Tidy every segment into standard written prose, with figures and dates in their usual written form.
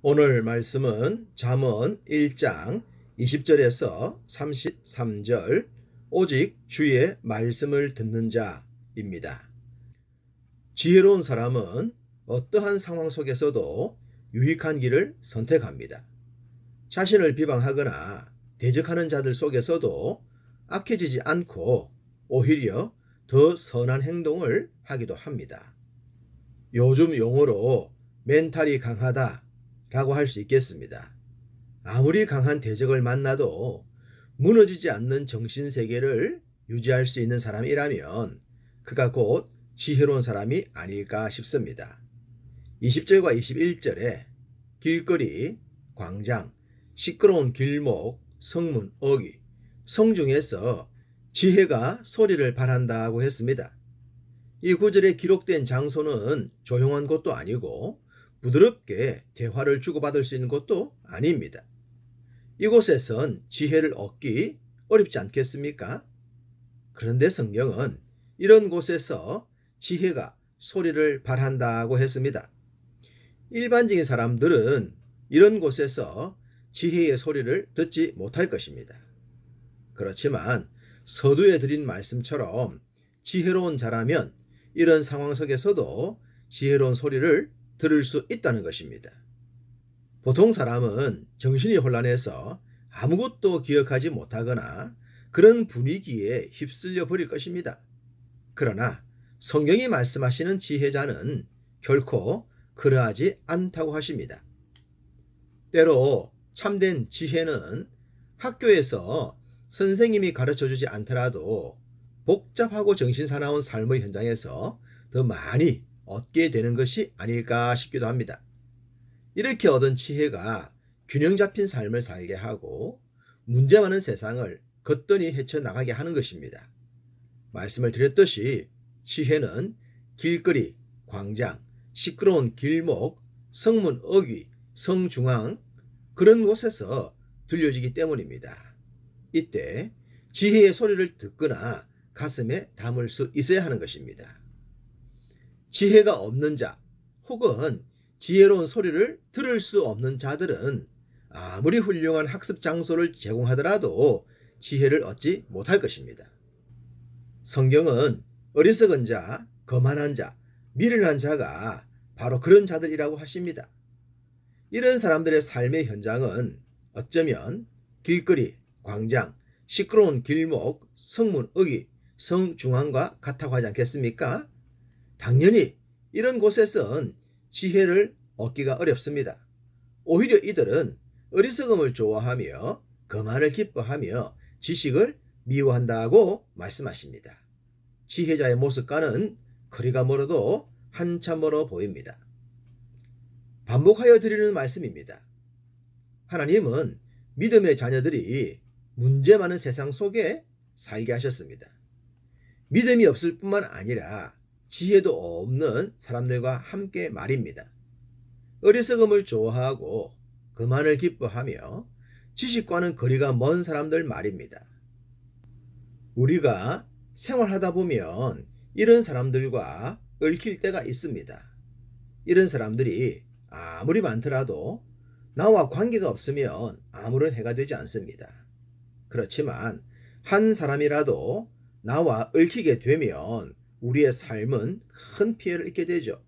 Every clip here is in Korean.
오늘 말씀은 잠언 1장 20절에서 33절 오직 주의 말씀을 듣는 자입니다. 지혜로운 사람은 어떠한 상황 속에서도 유익한 길을 선택합니다. 자신을 비방하거나 대적하는 자들 속에서도 악해지지 않고 오히려 더 선한 행동을 하기도 합니다. 요즘 용어로 멘탈이 강하다 라고 할 수 있겠습니다. 아무리 강한 대적을 만나도 무너지지 않는 정신세계를 유지할 수 있는 사람이라면 그가 곧 지혜로운 사람이 아닐까 싶습니다. 20절과 21절에 길거리, 광장, 시끄러운 길목, 성문, 어귀, 성중에서 지혜가 소리를 발한다고 했습니다. 이 구절에 기록된 장소는 조용한 곳도 아니고 부드럽게 대화를 주고받을 수 있는 곳도 아닙니다. 이곳에선 지혜를 얻기 어렵지 않겠습니까? 그런데 성경은 이런 곳에서 지혜가 소리를 발한다고 했습니다. 일반적인 사람들은 이런 곳에서 지혜의 소리를 듣지 못할 것입니다. 그렇지만 서두에 드린 말씀처럼 지혜로운 자라면 이런 상황 속에서도 지혜로운 소리를 들을 수 있다는 것입니다. 보통 사람은 정신이 혼란해서 아무것도 기억하지 못하거나 그런 분위기에 휩쓸려 버릴 것입니다. 그러나 성경이 말씀하시는 지혜자는 결코 그러하지 않다고 하십니다. 때로 참된 지혜는 학교에서 선생님이 가르쳐주지 않더라도 복잡하고 정신사나운 삶의 현장에서 더 많이 얻게 되는 것이 아닐까 싶기도 합니다. 이렇게 얻은 지혜가 균형 잡힌 삶을 살게 하고 문제 많은 세상을 거뜬히 헤쳐나가게 하는 것입니다. 말씀을 드렸듯이 지혜는 길거리, 광장, 시끄러운 길목, 성문, 어귀, 성중앙 그런 곳에서 들려지기 때문입니다. 이때 지혜의 소리를 듣거나 가슴에 담을 수 있어야 하는 것입니다. 지혜가 없는 자 혹은 지혜로운 소리를 들을 수 없는 자들은 아무리 훌륭한 학습 장소를 제공하더라도 지혜를 얻지 못할 것입니다. 성경은 어리석은 자, 거만한 자, 미련한 자가 바로 그런 자들이라고 하십니다. 이런 사람들의 삶의 현장은 어쩌면 길거리, 광장, 시끄러운 길목, 성문, 어귀, 성중앙과 같다고 하지 않겠습니까? 당연히 이런 곳에선 지혜를 얻기가 어렵습니다. 오히려 이들은 어리석음을 좋아하며 거만을 기뻐하며 지식을 미워한다고 말씀하십니다. 지혜자의 모습과는 거리가 멀어도 한참 멀어 보입니다. 반복하여 드리는 말씀입니다. 하나님은 믿음의 자녀들이 문제 많은 세상 속에 살게 하셨습니다. 믿음이 없을 뿐만 아니라 지혜도 없는 사람들과 함께 말입니다. 어리석음을 좋아하고 거만을 기뻐하며 지식과는 거리가 먼 사람들 말입니다. 우리가 생활하다 보면 이런 사람들과 얽힐 때가 있습니다. 이런 사람들이 아무리 많더라도 나와 관계가 없으면 아무런 해가 되지 않습니다. 그렇지만 한 사람이라도 나와 얽히게 되면 우리의 삶은 큰 피해를 입게 되죠.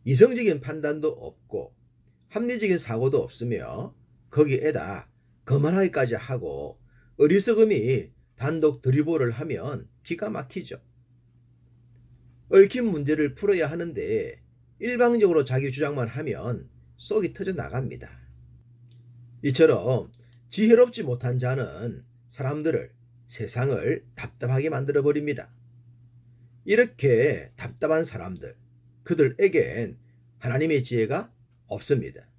이성적인 판단도 없고 합리적인 사고도 없으며 거기에다 거만하기까지 하고 어리석음이 단독 드리블을 하면 기가 막히죠. 얽힌 문제를 풀어야 하는데 일방적으로 자기 주장만 하면 속이 터져 나갑니다. 이처럼 지혜롭지 못한 자는 사람들을, 세상을 답답하게 만들어 버립니다. 이렇게 답답한 사람들, 그들에겐 하나님의 지혜가 없습니다.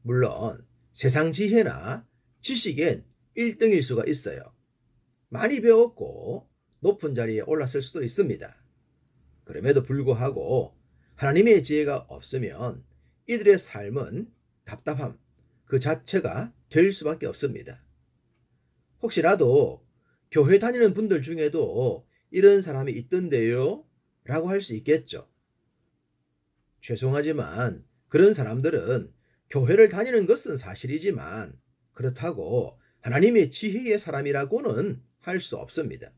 물론 세상 지혜나 지식엔 1등일 수가 있어요. 많이 배웠고 높은 자리에 올랐을 수도 있습니다. 그럼에도 불구하고 하나님의 지혜가 없으면 이들의 삶은 답답함 그 자체가 될 수밖에 없습니다. 혹시라도 교회 다니는 분들 중에도 이런 사람이 있던데요? 라고 할 수 있겠죠. 죄송하지만 그런 사람들은 교회를 다니는 것은 사실이지만 그렇다고 하나님의 지혜의 사람이라고는 할 수 없습니다.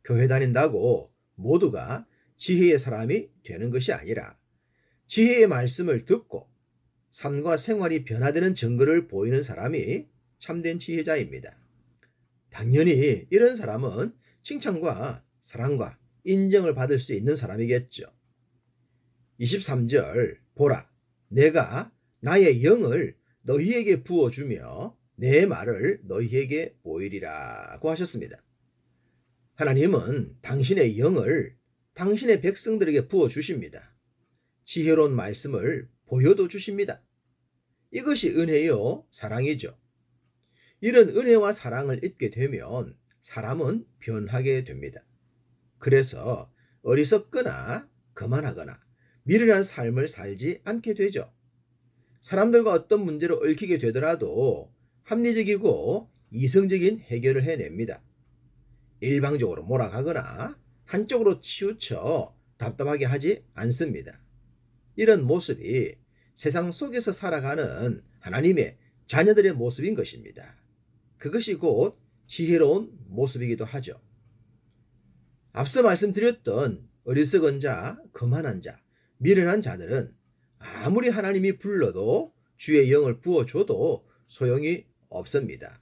교회 다닌다고 모두가 지혜의 사람이 되는 것이 아니라 지혜의 말씀을 듣고 삶과 생활이 변화되는 증거를 보이는 사람이 참된 지혜자입니다. 당연히 이런 사람은 칭찬과 사랑과 인정을 받을 수 있는 사람이겠죠. 23절 보라 내가 나의 영을 너희에게 부어주며 내 말을 너희에게 보이리라고 하셨습니다. 하나님은 당신의 영을 당신의 백성들에게 부어주십니다. 지혜로운 말씀을 보여도 주십니다. 이것이 은혜요 사랑이죠. 이런 은혜와 사랑을 입게 되면 사람은 변하게 됩니다. 그래서 어리석거나 거만하거나 미련한 삶을 살지 않게 되죠. 사람들과 어떤 문제로 얽히게 되더라도 합리적이고 이성적인 해결을 해냅니다. 일방적으로 몰아가거나 한쪽으로 치우쳐 답답하게 하지 않습니다. 이런 모습이 세상 속에서 살아가는 하나님의 자녀들의 모습인 것입니다. 그것이 곧 지혜로운 모습이기도 하죠. 앞서 말씀드렸던 어리석은 자, 거만한 자, 미련한 자들은 아무리 하나님이 불러도 주의 영을 부어줘도 소용이 없습니다.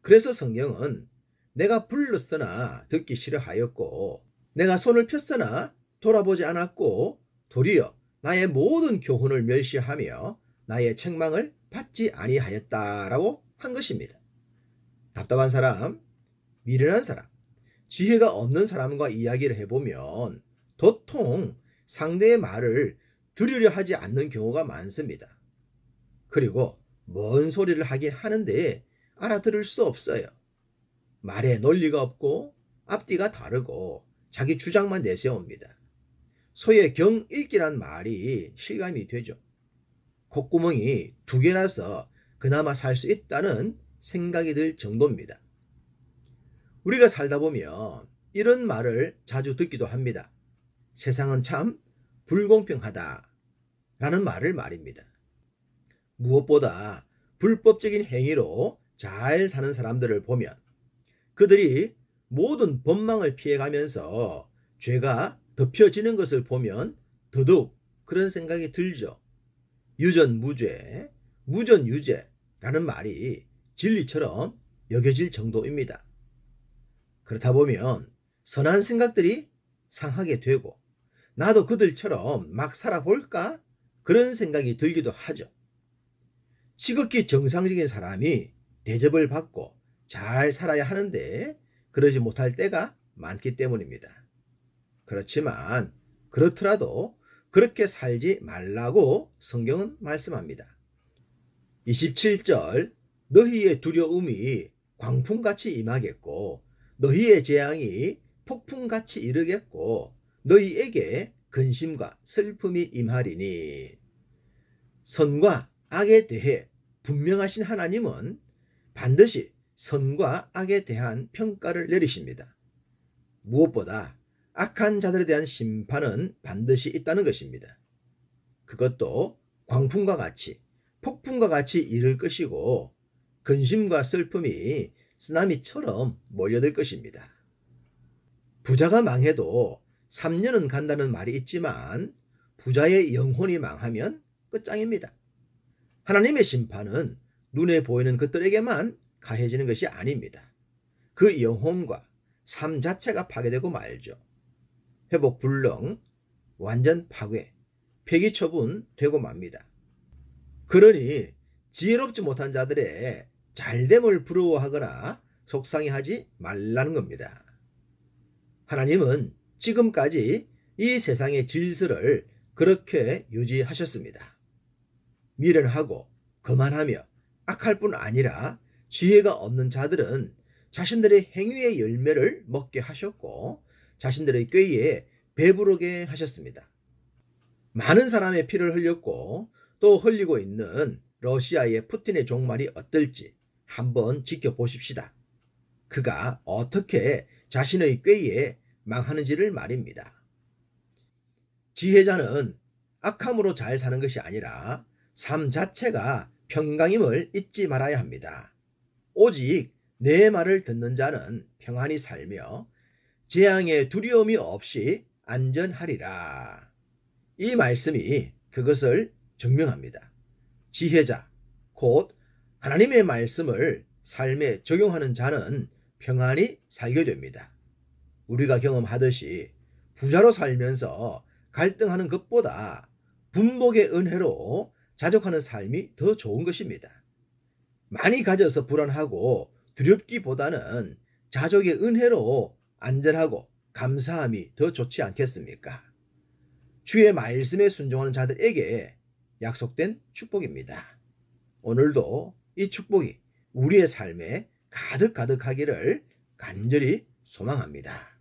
그래서 성경은 내가 불렀으나 듣기 싫어하였고 내가 손을 폈으나 돌아보지 않았고 도리어 나의 모든 교훈을 멸시하며 나의 책망을 받지 아니하였다라고 한 것입니다. 답답한 사람, 미련한 사람, 지혜가 없는 사람과 이야기를 해보면 도통 상대의 말을 들으려 하지 않는 경우가 많습니다. 그리고 뭔 소리를 하긴 하는데 알아들을 수 없어요. 말에 논리가 없고 앞뒤가 다르고 자기 주장만 내세웁니다. 소의 경읽기란 말이 실감이 되죠. 콧구멍이 2개라서 그나마 살 수 있다는 생각이 들 정도입니다. 우리가 살다 보면 이런 말을 자주 듣기도 합니다. 세상은 참 불공평하다 라는 말을 말입니다. 무엇보다 불법적인 행위로 잘 사는 사람들을 보면 그들이 모든 법망을 피해가면서 죄가 덮여지는 것을 보면 더더욱 그런 생각이 들죠. 유전무죄, 무전유죄라는 말이 진리처럼 여겨질 정도입니다. 그렇다 보면 선한 생각들이 상하게 되고 나도 그들처럼 막 살아볼까? 그런 생각이 들기도 하죠. 지극히 정상적인 사람이 대접을 받고 잘 살아야 하는데 그러지 못할 때가 많기 때문입니다. 그렇지만 그렇더라도 그렇게 살지 말라고 성경은 말씀합니다. 27절 너희의 두려움이 광풍같이 임하겠고 너희의 재앙이 폭풍같이 이르겠고 너희에게 근심과 슬픔이 임하리니 선과 악에 대해 분명하신 하나님은 반드시 선과 악에 대한 평가를 내리십니다. 무엇보다 악한 자들에 대한 심판은 반드시 있다는 것입니다. 그것도 광풍과 같이 폭풍과 같이 이를 것이고 근심과 슬픔이 쓰나미처럼 몰려들 것입니다. 부자가 망해도 3년은 간다는 말이 있지만 부자의 영혼이 망하면 끝장입니다. 하나님의 심판은 눈에 보이는 것들에게만 가해지는 것이 아닙니다. 그 영혼과 삶 자체가 파괴되고 말죠. 회복 불능, 완전 파괴, 폐기 처분되고 맙니다. 그러니 지혜롭지 못한 자들의 잘됨을 부러워하거나 속상해하지 말라는 겁니다. 하나님은 지금까지 이 세상의 질서를 그렇게 유지하셨습니다. 미련하고 거만하며 악할 뿐 아니라 지혜가 없는 자들은 자신들의 행위의 열매를 먹게 하셨고 자신들의 꾀에 배부르게 하셨습니다. 많은 사람의 피를 흘렸고 또 흘리고 있는 러시아의 푸틴의 종말이 어떨지 한번 지켜보십시다. 그가 어떻게 자신의 꾀에 망하는지를 말입니다. 지혜자는 악함으로 잘 사는 것이 아니라 삶 자체가 평강임을 잊지 말아야 합니다. 오직 내 말을 듣는 자는 평안히 살며 재앙의 두려움이 없이 안전하리라. 이 말씀이 그것을 증명합니다. 지혜자, 곧 하나님의 말씀을 삶에 적용하는 자는 평안히 살게 됩니다. 우리가 경험하듯이 부자로 살면서 갈등하는 것보다 분복의 은혜로 자족하는 삶이 더 좋은 것입니다. 많이 가져서 불안하고 두렵기보다는 자족의 은혜로 안전하고 감사함이 더 좋지 않겠습니까? 주의 말씀에 순종하는 자들에게 약속된 축복입니다. 오늘도 이 축복이 우리의 삶에 가득가득하기를 간절히 소망합니다.